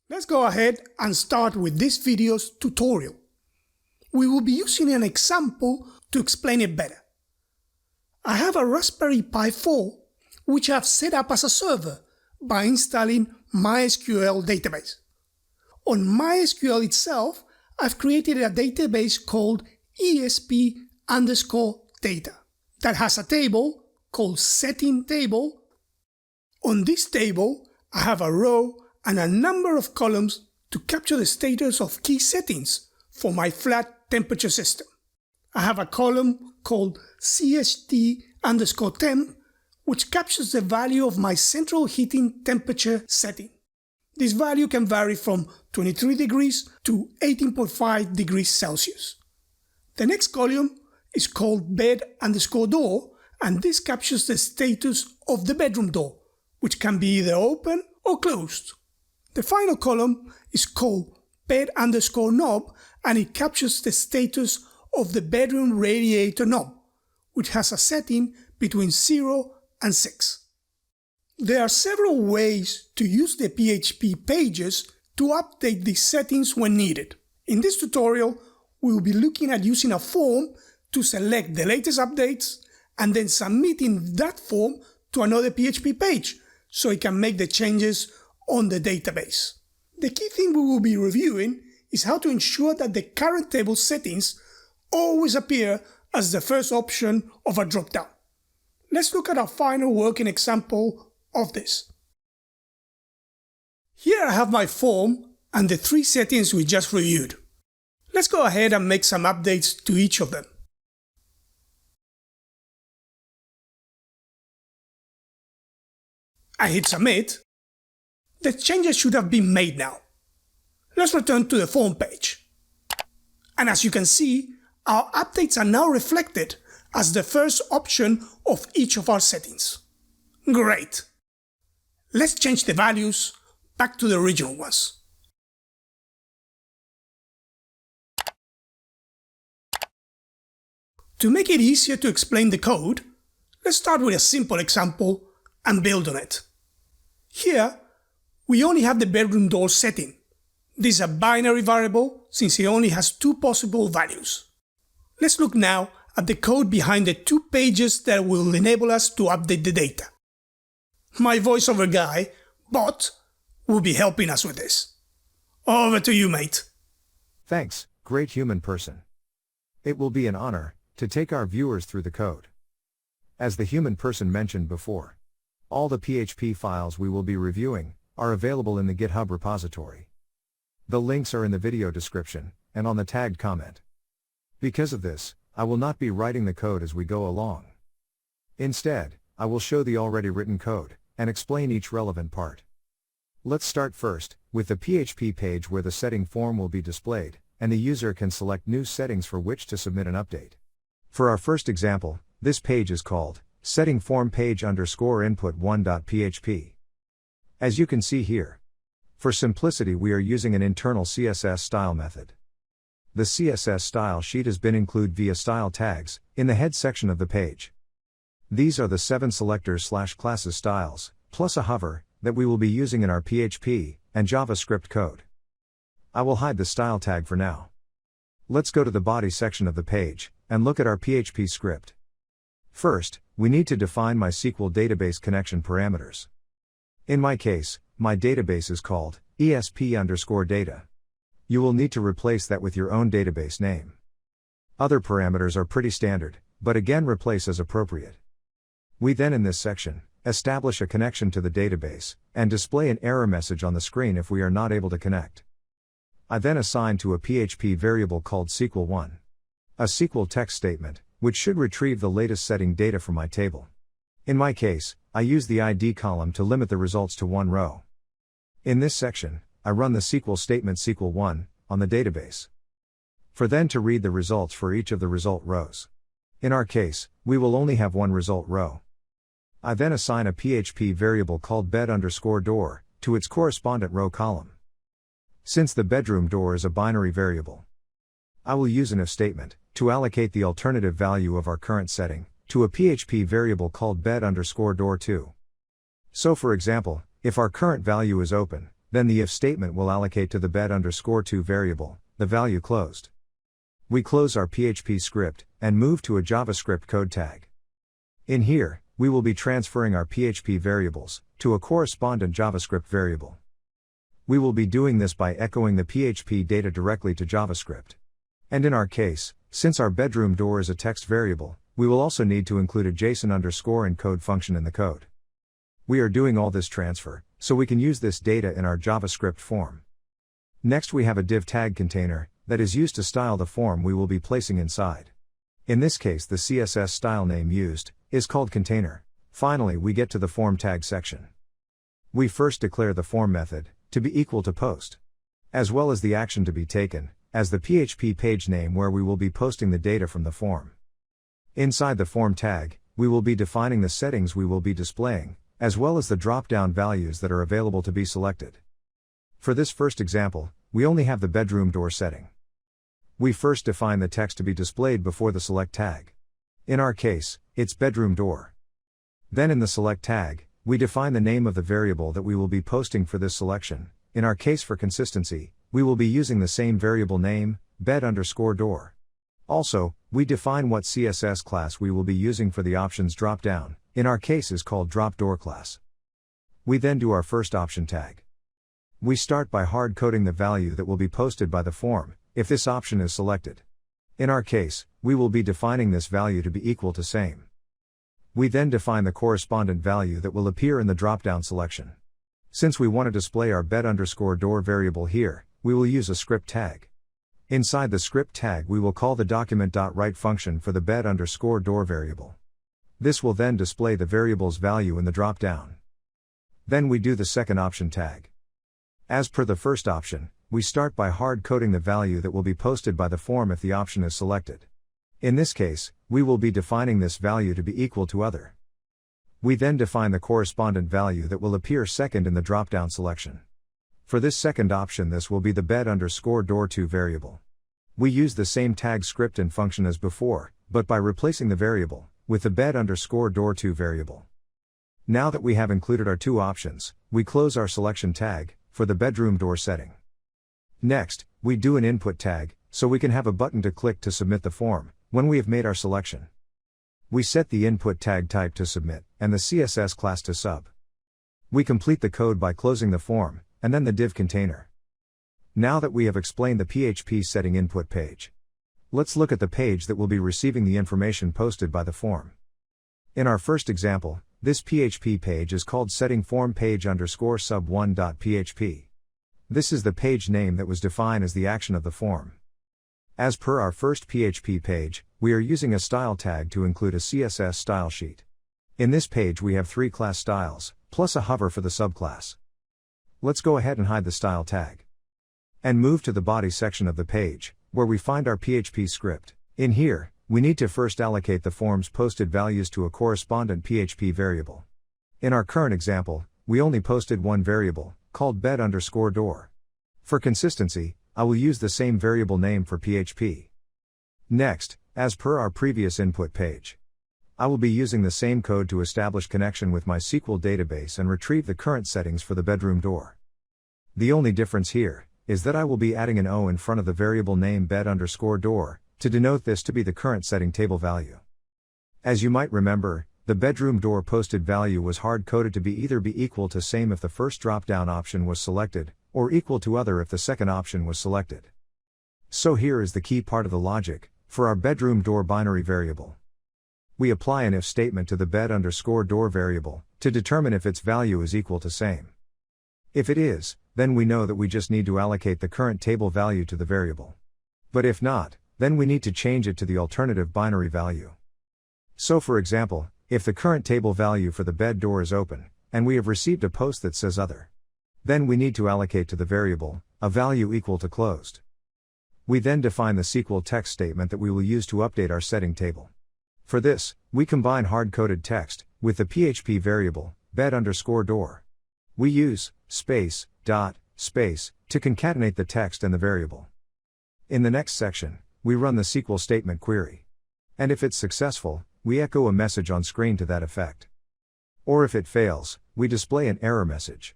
Let's go ahead and start with this video's tutorial. We will be using an example to explain it better. I have a Raspberry Pi 4 which I have set up as a server by installing MySQL database. On MySQL itself, I've created a database called ESP_data that has a table called setting table. On this table, I have a row and a number of columns to capture the status of key settings for my flat temperature system. I have a column called CST_temp, which captures the value of my central heating temperature setting. This value can vary from 23 degrees to 18.5 degrees Celsius. The next column is called bed_door, and this captures the status of the bedroom door, which can be either open or closed. The final column is called bed_knob, and it captures the status of the bedroom radiator knob, which has a setting between 0 and 6. There are several ways to use the PHP pages to update these settings when needed. In this tutorial, we will be looking at using a form to select the latest updates and then submitting that form to another PHP page so it can make the changes on the database. The key thing we will be reviewing is how to ensure that the current table settings always appear as the first option of a dropdown. Let's look at our final working example of this. Here I have my form and the three settings we just reviewed. Let's go ahead and make some updates to each of them. I hit submit. The changes should have been made now. Let's return to the form page. And as you can see, our updates are now reflected as the first option of each of our settings. Great! Let's change the values back to the original ones. To make it easier to explain the code, let's start with a simple example and build on it. Here, we only have the bedroom door setting. This is a binary variable since it only has two possible values. Let's look now at the code behind the two pages that will enable us to update the data. My voiceover guy, Bot, will be helping us with this. Over to you, mate. Thanks, great human person. It will be an honor to take our viewers through the code. As the human person mentioned before, all the PHP files we will be reviewing are available in the GitHub repository. The links are in the video description and on the tagged comment. Because of this, I will not be writing the code as we go along. Instead, I will show the already written code and explain each relevant part. Let's start first with the PHP page where the setting form will be displayed, and the user can select new settings for which to submit an update. For our first example, this page is called setting form page_input1.php. As you can see here, for simplicity we are using an internal CSS style method. The CSS style sheet has been included via style tags in the head section of the page. These are the 7 selectors/classes styles, plus a hover, that we will be using in our PHP and JavaScript code. I will hide the style tag for now. Let's go to the body section of the page and look at our PHP script. First, we need to define my SQL database connection parameters. In my case, my database is called ESP_data. You will need to replace that with your own database name. Other parameters are pretty standard, but again replace as appropriate. We then in this section, establish a connection to the database, and display an error message on the screen if we are not able to connect. I then assign to a PHP variable called SQL1 a SQL text statement, which should retrieve the latest setting data from my table. In my case, I use the ID column to limit the results to one row. In this section, I run the SQL statement SQL1 on the database. For then to read the results for each of the result rows. In our case, we will only have one result row. I then assign a PHP variable called bed_door to its correspondent row column. Since the bedroom door is a binary variable, I will use an if statement to allocate the alternative value of our current setting to a PHP variable called bed_door2. So for example, if our current value is open, then the if statement will allocate to the bed_2 variable, the value closed. We close our PHP script, and move to a JavaScript code tag. In here, we will be transferring our PHP variables to a correspondent JavaScript variable. We will be doing this by echoing the PHP data directly to JavaScript. And in our case, since our bedroom door is a text variable, we will also need to include a JSON_encode function in the code. We are doing all this transfer, so we can use this data in our JavaScript form. Next we have a div tag container that is used to style the form we will be placing inside. In this case the CSS style name used is called container. Finally we get to the form tag section. We first declare the form method to be equal to post, as well as the action to be taken, as the PHP page name where we will be posting the data from the form. Inside the form tag, we will be defining the settings we will be displaying, as well as the drop-down values that are available to be selected. For this first example, we only have the bedroom door setting. We first define the text to be displayed before the select tag. In our case, it's bedroom door. Then in the select tag, we define the name of the variable that we will be posting for this selection. In our case for consistency, we will be using the same variable name, bed_door. Also, we define what CSS class we will be using for the options dropdown, in our case is called dropdoor class. We then do our first option tag. We start by hard coding the value that will be posted by the form, if this option is selected. In our case, we will be defining this value to be equal to same. We then define the correspondent value that will appear in the dropdown selection. Since we want to display our bed_door variable here, we will use a script tag. Inside the script tag we will call the document.write function for the bed_door variable. This will then display the variable's value in the dropdown. Then we do the second option tag. As per the first option, we start by hard coding the value that will be posted by the form if the option is selected. In this case, we will be defining this value to be equal to other. We then define the correspondent value that will appear second in the dropdown selection. For this second option this will be the bed_door2 variable. We use the same tag script and function as before, but by replacing the variable with the bed_door2 variable. Now that we have included our two options, we close our selection tag for the bedroom door setting. Next, we do an input tag, so we can have a button to click to submit the form when we have made our selection. We set the input tag type to submit, and the CSS class to sub. We complete the code by closing the form, and then the div container. Now that we have explained the PHP setting input page, let's look at the page that will be receiving the information posted by the form. In our first example, this PHP page is called setting_form_page_sub1.php. This is the page name that was defined as the action of the form. As per our first PHP page, we are using a style tag to include a CSS style sheet. In this page we have 3 class styles, plus a hover for the subclass. Let's go ahead and hide the style tag. And move to the body section of the page, where we find our PHP script. In here, we need to first allocate the form's posted values to a correspondent PHP variable. In our current example, we only posted one variable, called bed_door. For consistency, I will use the same variable name for PHP. Next, as per our previous input page, I will be using the same code to establish connection with my SQL database and retrieve the current settings for the bedroom door. The only difference here is that I will be adding an O in front of the variable name bed_door, to denote this to be the current setting table value. As you might remember, the bedroom door posted value was hard-coded to be either be equal to same if the first drop-down option was selected, or equal to other if the second option was selected. So here is the key part of the logic, for our bedroom door binary variable. We apply an if statement to the bed_door variable, to determine if its value is equal to same. If it is, then we know that we just need to allocate the current table value to the variable. But if not, then we need to change it to the alternative binary value. So for example, if the current table value for the bed door is open, and we have received a post that says other, then we need to allocate to the variable a value equal to closed. We then define the SQL text statement that we will use to update our setting table. For this, we combine hard-coded text with the PHP variable bed_door. We use space, dot, space, to concatenate the text and the variable. In the next section, we run the SQL statement query. And if it's successful, we echo a message on screen to that effect. Or if it fails, we display an error message.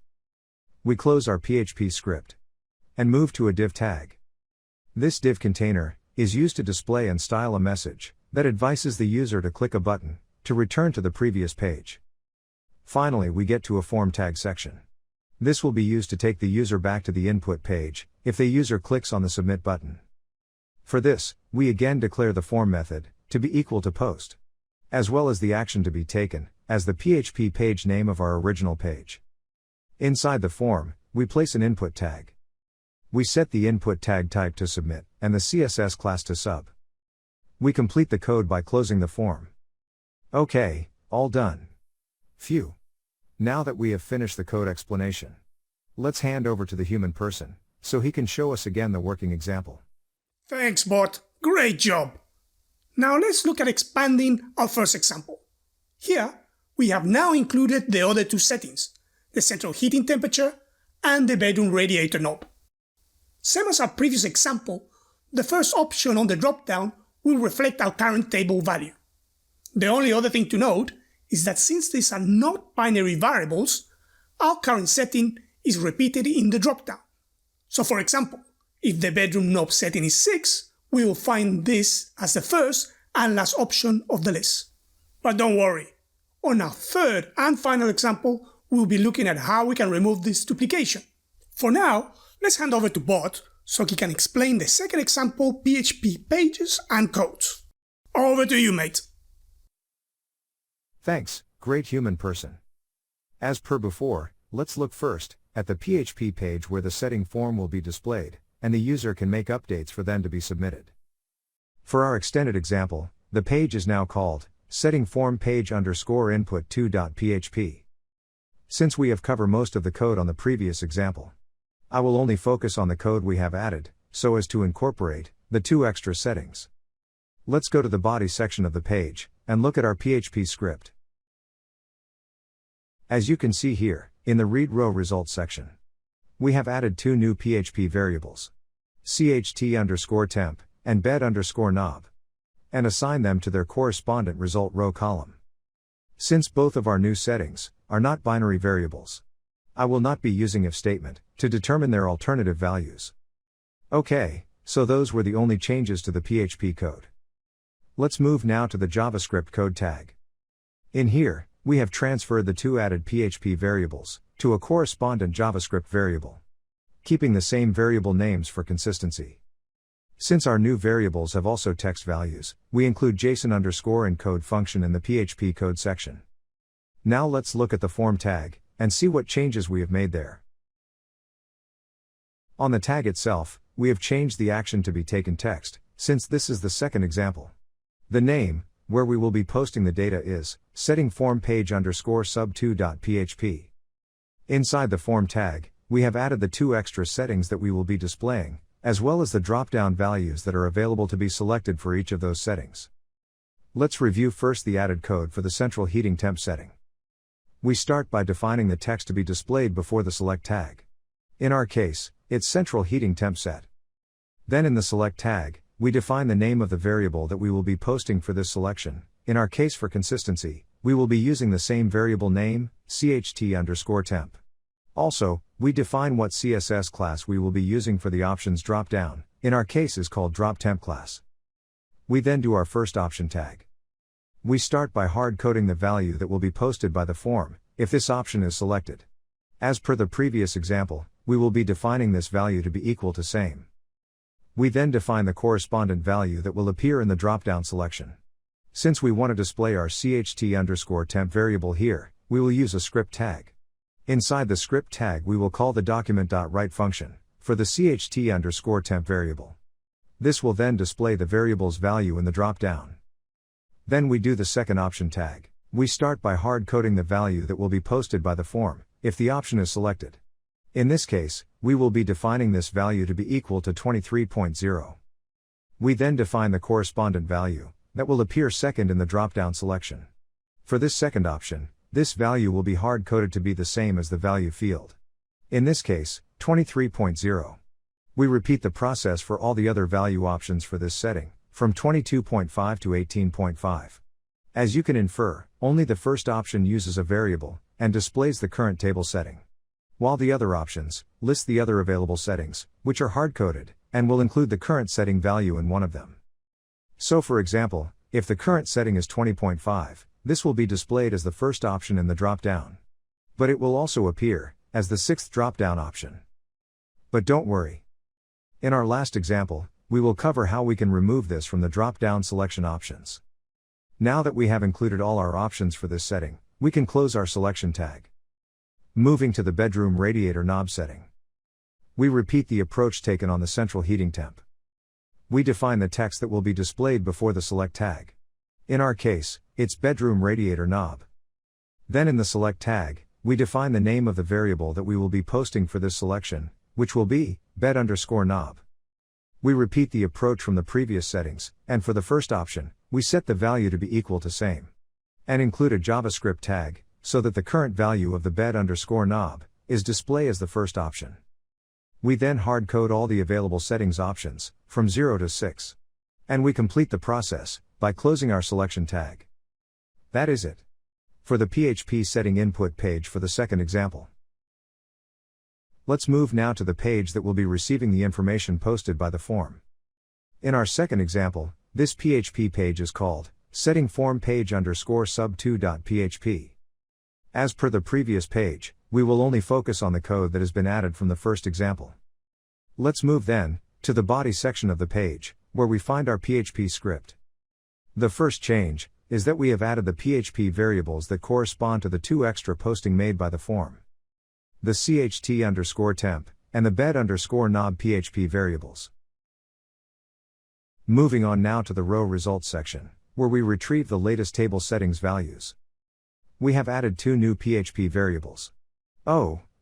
We close our PHP script and move to a div tag. This div container is used to display and style a message that advises the user to click a button to return to the previous page. Finally, we get to a form tag section. This will be used to take the user back to the input page if the user clicks on the submit button. For this, we again declare the form method to be equal to post, as well as the action to be taken as the PHP page name of our original page. Inside the form, we place an input tag. We set the input tag type to submit and the CSS class to sub. We complete the code by closing the form. Okay, all done. Phew. Now that we have finished the code explanation, let's hand over to the human person so he can show us again the working example. Thanks, bot. Great job. Now let's look at expanding our first example. Here, we have now included the other two settings, the central heating temperature and the bedroom radiator knob. Same as our previous example, the first option on the dropdown will reflect our current table value. The only other thing to note is that since these are not binary variables, our current setting is repeated in the dropdown. So for example, if the bedroom knob setting is 6, we will find this as the first and last option of the list. But don't worry, on our third and final example, we'll be looking at how we can remove this duplication. For now, let's hand over to Bot so he can explain the second example, PHP pages and codes. Over to you, mate. Thanks, great human person. As per before, let's look first at the PHP page where the setting form will be displayed, and the user can make updates for them to be submitted. For our extended example, the page is now called setting form page _ input 2.php. Since we have covered most of the code on the previous example, I will only focus on the code we have added, so as to incorporate the two extra settings. Let's go to the body section of the page and look at our PHP script. As you can see here, in the read row results section, we have added two new PHP variables, cht_temp and bed_knob, and assign them to their correspondent result row column. Since both of our new settings are not binary variables, I will not be using if statement to determine their alternative values. Okay, so those were the only changes to the PHP code. Let's move now to the JavaScript code tag. In here, we have transferred the two added PHP variables to a correspondent JavaScript variable, keeping the same variable names for consistency. Since our new variables have also text values, we include JSON_encode function in the PHP code section. Now let's look at the form tag and see what changes we have made there. On the tag itself, we have changed the action to be taken text, since this is the second example. The name, where we will be posting the data, is setting form page _sub2.php. Inside the form tag, we have added the two extra settings that we will be displaying, as well as the drop-down values that are available to be selected for each of those settings. Let's review first the added code for the central heating temp setting. We start by defining the text to be displayed before the select tag. In our case, it's central heating temp set. Then in the select tag, we define the name of the variable that we will be posting for this selection. In our case, for consistency, we will be using the same variable name, cht_temp. Also, we define what CSS class we will be using for the options dropdown, in our case is called droptemp class. We then do our first option tag. We start by hard-coding the value that will be posted by the form, if this option is selected. As per the previous example, we will be defining this value to be equal to same. We then define the correspondent value that will appear in the dropdown selection. Since we want to display our cht_temp variable here, we will use a script tag. Inside the script tag we will call the document.write function for the cht_temp variable. This will then display the variable's value in the dropdown. Then we do the second option tag. We start by hard-coding the value that will be posted by the form, if the option is selected. In this case, we will be defining this value to be equal to 23.0. We then define the correspondent value that will appear second in the drop-down selection. For this second option, this value will be hard-coded to be the same as the value field. In this case, 23.0. We repeat the process for all the other value options for this setting, from 22.5 to 18.5. As you can infer, only the first option uses a variable and displays the current table setting. while the other options list the other available settings, which are hard-coded, and will include the current setting value in one of them. So for example, if the current setting is 20.5, this will be displayed as the first option in the drop-down. But it will also appear as the sixth drop-down option. But don't worry. In our last example, we will cover how we can remove this from the drop-down selection options. Now that we have included all our options for this setting, we can close our selection tag. Moving to the bedroom radiator knob setting. We repeat the approach taken on the central heating temp. We define the text that will be displayed before the select tag. In our case, it's bedroom radiator knob. Then in the select tag, we define the name of the variable that we will be posting for this selection, which will be bed_knob. We repeat the approach from the previous settings, and for the first option, we set the value to be equal to same. And include a JavaScript tag, so that the current value of the bed_knob is displayed as the first option. We then hard-code all the available settings options, from 0 to 6. And we complete the process by closing our selection tag. That is it for the PHP setting input page for the second example. Let's move now to the page that will be receiving the information posted by the form. In our second example, this PHP page is called setting form page _sub2.php. As per the previous page, we will only focus on the code that has been added from the first example. Let's move then to the body section of the page, where we find our PHP script. The first change is that we have added the PHP variables that correspond to the two extra posting made by the form. The cht_temp and the bed_knob PHP variables. Moving on now to the row results section, where we retrieve the latest table settings values. We have added two new PHP variables.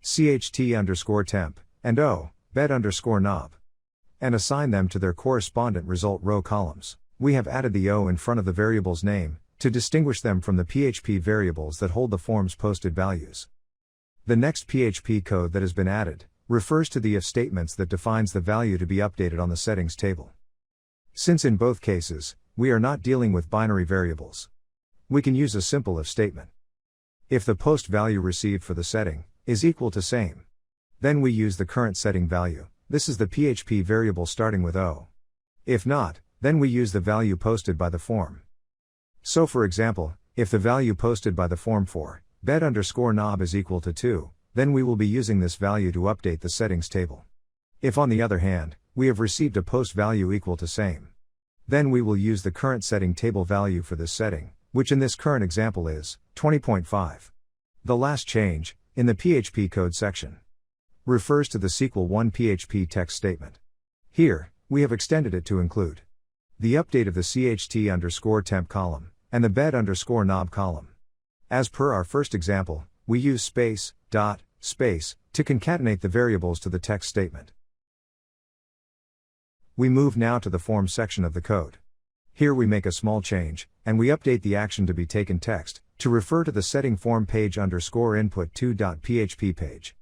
cht_temp and bed_knob. And assign them to their correspondent result row columns. We have added the O in front of the variable's name, to distinguish them from the PHP variables that hold the form's posted values. The next PHP code that has been added refers to the if statements that defines the value to be updated on the settings table. Since in both cases, we are not dealing with binary variables, we can use a simple if statement. If the post value received for the setting is equal to same, then we use the current setting value. This is the PHP variable starting with O. If not, then we use the value posted by the form. So for example, if the value posted by the form for bed_knob is equal to 2, then we will be using this value to update the settings table. If on the other hand, we have received a post value equal to same, then we will use the current setting table value for this setting, which in this current example is 20.5. The last change, in the PHP code section, refers to the SQL1 PHP text statement. Here, we have extended it to include the update of the cht_temp column, and the bed_knob column. As per our first example, we use space, dot, space, to concatenate the variables to the text statement. We move now to the form section of the code. Here we make a small change, and we update the action to be taken text, to refer to the setting form page _input2.php page.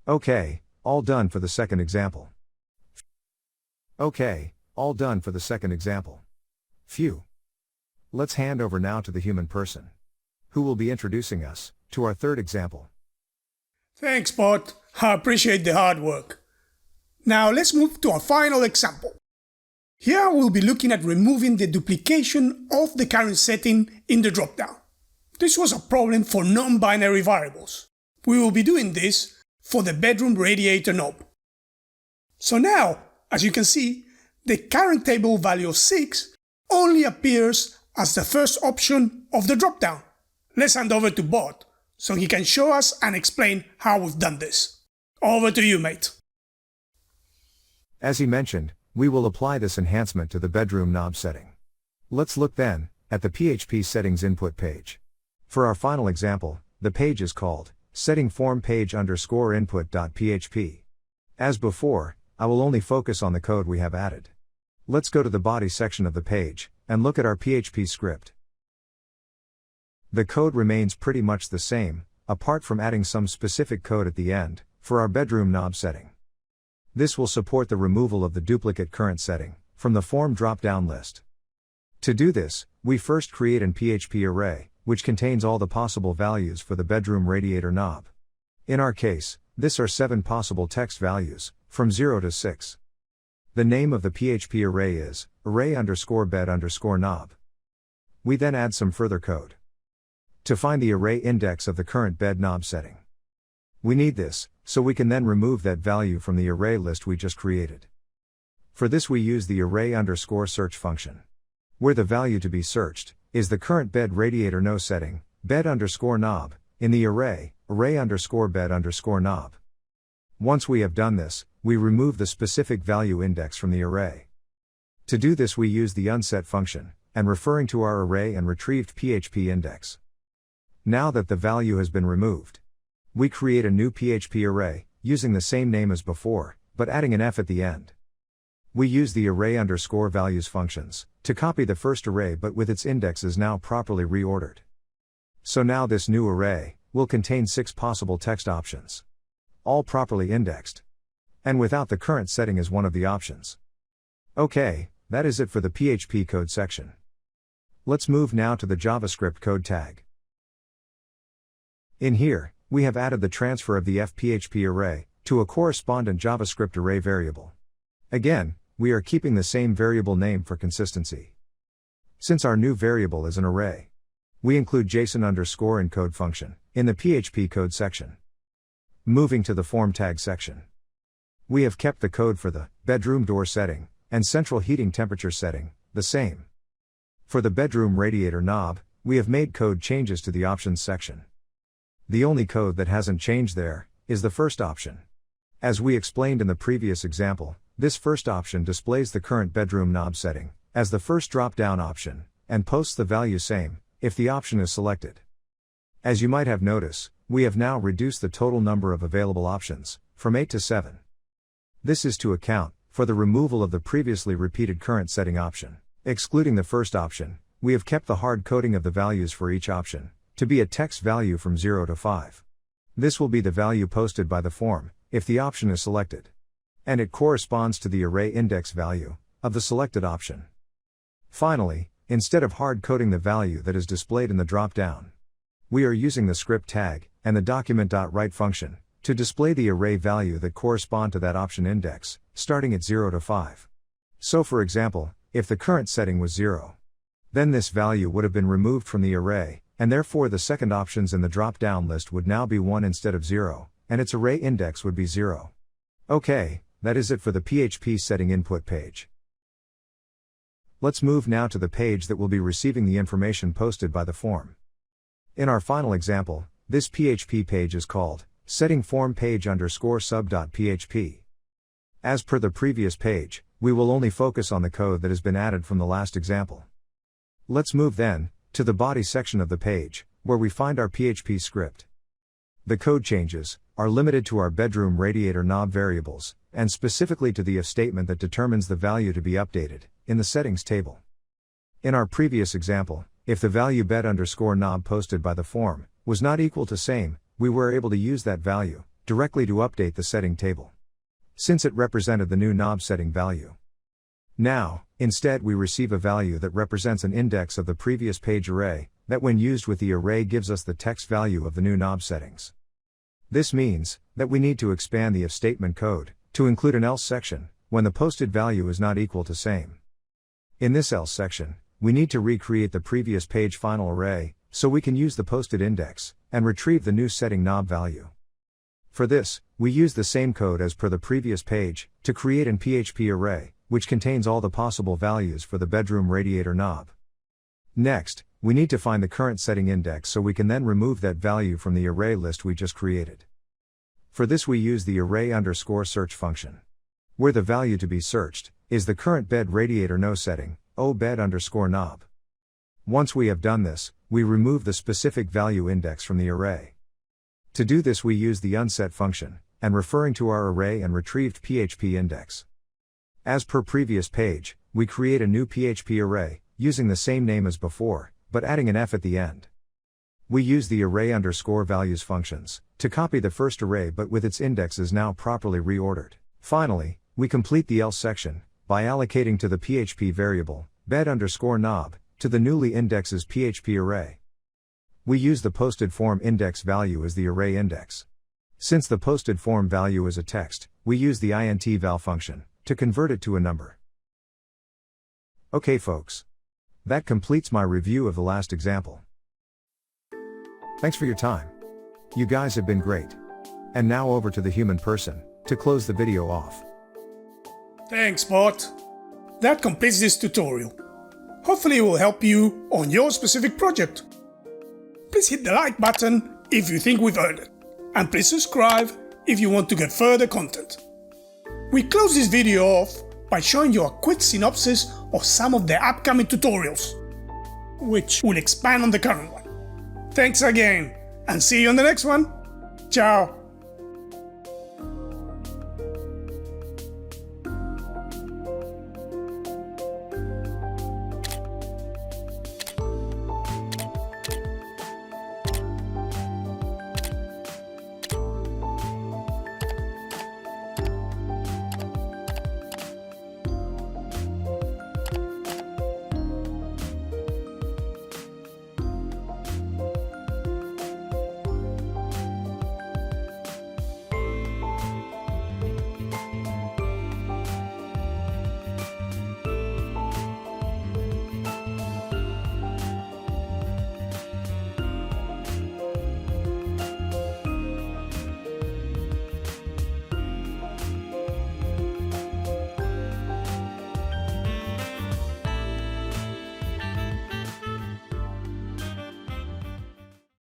Okay, all done for the second example. Phew. Let's hand over now to the human person, who will be introducing us to our third example. Thanks, Bot. I appreciate the hard work. Now let's move to our final example. Here we'll be looking at removing the duplication of the current setting in the dropdown. This was a problem for non-binary variables. We will be doing this for the bedroom radiator knob. So now, as you can see, the current table value of 6 only appears as the first option of the dropdown. Let's hand over to Bot so he can show us and explain how we've done this. Over to you, mate. As he mentioned, we will apply this enhancement to the bedroom knob setting. Let's look then at the PHP settings input page. For our final example, the page is called setting form page _input.php. As before, I will only focus on the code we have added. Let's go to the body section of the page and look at our PHP script. The code remains pretty much the same, apart from adding some specific code at the end for our bedroom knob setting. This will support the removal of the duplicate current setting from the form drop-down list. To do this, we first create an PHP array, which contains all the possible values for the bedroom radiator knob. In our case, this are 7 possible text values, from 0 to 6. The name of the PHP array is array_bed_knob. We then add some further code to find the array index of the current bed knob setting. We need this, so we can then remove that value from the array list we just created. For this we use the array_search function, where the value to be searched is the current bed radiator no setting, bed_knob, in the array_bed_knob. Once we have done this, we remove the specific value index from the array. To do this we use the unset function, and referring to our array and retrieved PHP index. Now that the value has been removed, we create a new PHP array, using the same name as before, but adding an F at the end. We use the array_values functions to copy the first array but with its indexes now properly reordered. So now this new array will contain 6 possible text options, all properly indexed, and without the current setting as one of the options. Okay, that is it for the PHP code section. Let's move now to the JavaScript code tag. In here, we have added the transfer of the fphp array to a correspondent JavaScript array variable. Again, we are keeping the same variable name for consistency. Since our new variable is an array, we include JSON_encode function in the PHP code section. Moving to the form tag section, we have kept the code for the bedroom door setting and central heating temperature setting the same. For the bedroom radiator knob, we have made code changes to the options section. The only code that hasn't changed there is the first option. As we explained in the previous example, this first option displays the current bedroom knob setting as the first drop-down option, and posts the value same if the option is selected. As you might have noticed, we have now reduced the total number of available options from 8 to 7. This is to account for the removal of the previously repeated current setting option. Excluding the first option, we have kept the hard coding of the values for each option to be a text value from 0 to 5. This will be the value posted by the form if the option is selected, and it corresponds to the array index value of the selected option. Finally, instead of hard coding the value that is displayed in the drop-down, we are using the script tag and the document.write function to display the array value that correspond to that option index, starting at 0 to 5. So for example, if the current setting was 0, then this value would have been removed from the array, and therefore the second options in the drop-down list would now be 1 instead of 0, and its array index would be 0. Okay, that is it for the PHP setting input page. Let's move now to the page that will be receiving the information posted by the form. In our final example, this PHP page is called setting form page_sub.php. As per the previous page, we will only focus on the code that has been added from the last example. Let's move then to the body section of the page, where we find our PHP script. The code changes are limited to our bedroom radiator knob variables, and specifically to the if statement that determines the value to be updated in the settings table. In our previous example, if the value bed_knob posted by the form was not equal to same, we were able to use that value directly to update the setting table, since it represented the new knob setting value. Now, instead we receive a value that represents an index of the previous page array, that when used with the array gives us the text value of the new knob settings. This means that we need to expand the if statement code to include an else section when the posted value is not equal to same. In this else section, we need to recreate the previous page final array, so we can use the posted index and retrieve the new setting knob value. For this, we use the same code as per the previous page to create an PHP array, which contains all the possible values for the bedroom radiator knob. Next, we need to find the current setting index so we can then remove that value from the array list we just created. For this we use the array_search function, where the value to be searched is the current bed radiator no setting, bed_knob. Once we have done this, we remove the specific value index from the array. To do this we use the unset function, and referring to our array and retrieved PHP index. As per previous page, we create a new PHP array, using the same name as before, but adding an F at the end. We use the array_values functions to copy the first array but with its indexes now properly reordered. Finally, we complete the else section by allocating to the PHP variable bed_knob to the newly indexes PHP array. We use the posted form index value as the array index. Since the posted form value is a text, we use the int_val function to convert it to a number. Okay folks. That completes my review of the last example. Thanks for your time. You guys have been great. And now over to the human person to close the video off. Thanks, bot. That completes this tutorial. Hopefully it will help you on your specific project. Please hit the like button if you think we've earned it. And please subscribe if you want to get further content. We close this video off by showing you a quick synopsis of some of the upcoming tutorials, which will expand on the current one. Thanks again, and see you on the next one. Ciao!